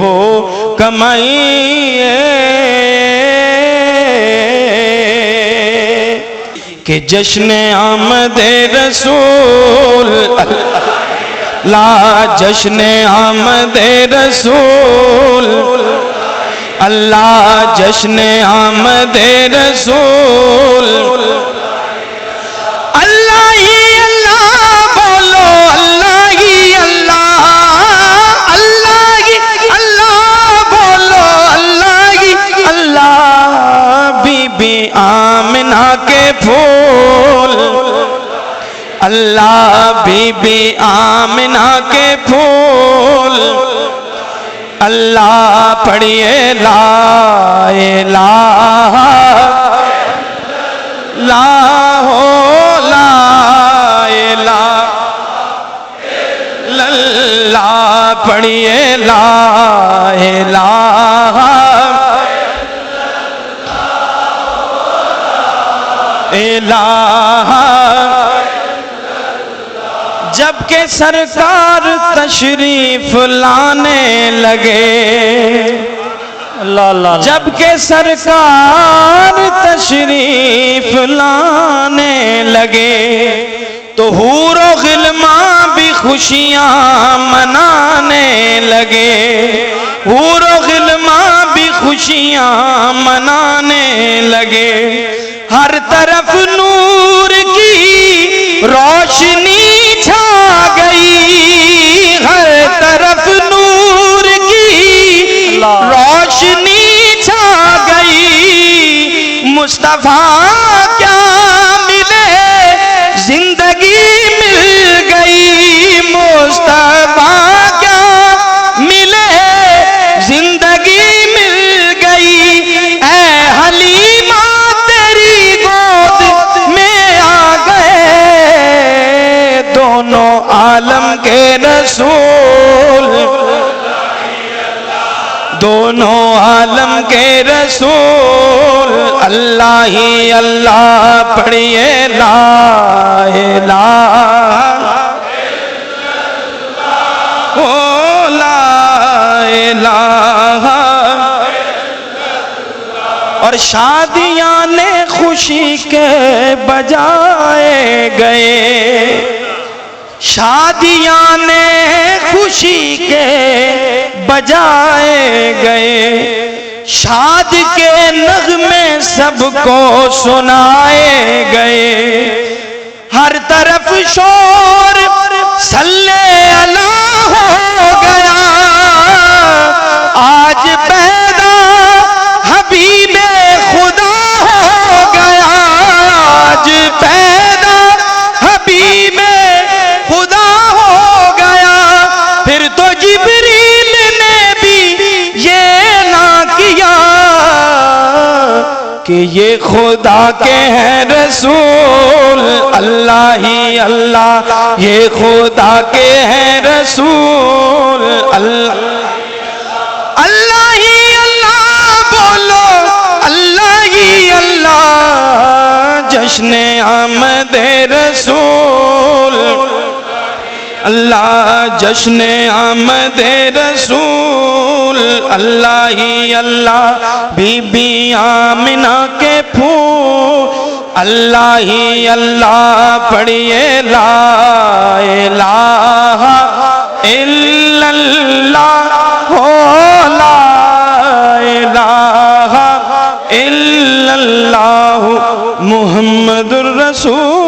ہو کمائیے کہ جشن آمد رسول اللہ، جشن آمد رسول اللہ، جشن آمد رسول اللہ ہی اللہ بولو، اللہ ہی اللہ، اللہ ہی اللہ بولو، اللہ ہی اللہ، بی بی آمنہ کے پھول اللہ، بی بی آمنہ کے پھول اللہ، پڑھئے لا الہ لا ہو لا الہ الا اللہ، پڑھئے لا الہ الہ۔ جبکہ سرکار تشریف لانے لگے، جبکہ سرکار تشریف لانے لگے تو حور و غلمان بھی خوشیاں منانے لگے، حور و غلمان بھی خوشیاں منانے لگے، ہر طرف نور کی روشنی چھا گئی، ہر طرف نور کی روشنی چھا گئی، مصطفیٰ کیا ملے زندگی مل گئی، مصطفیٰ کیا ملے زندگی مل گئی، اے حلیمہ تیری گود میں آ گئے دونوں عالم کے رسول، دونوں عالم کے رسول اللہ ہی اللہ، پڑھئے لا الہ او لا الہ۔ اور شادیاں نے خوشی کے بجائے گئے، شادیاں نے خوشی کے بجائے گئے، شاد کے نغمے سب کو سنائے گئے، ہر طرف شور صلی اللہ ہو گیا، آج پیدا حبیب خدا ہو گیا، آج پیدا حبیب خدا ہو گیا، پھر تو جبریل نے بھی یہ نہ کیا کہ یہ خدا کے ہیں رسول اللہ ہی اللہ، یہ خدا کے ہیں رسول اللہ، اللہ ہی اللہ بولو، اللہ ہی اللہ، جشن آمد رسول اللہ، جشن آمد رسول اللہ ہی اللہ، بی بی آمنہ کے پھول اللہ ہی اللہ، پڑھئے لا الہ الا اللہ ہو لا الہ الا اللہ محمد الرسول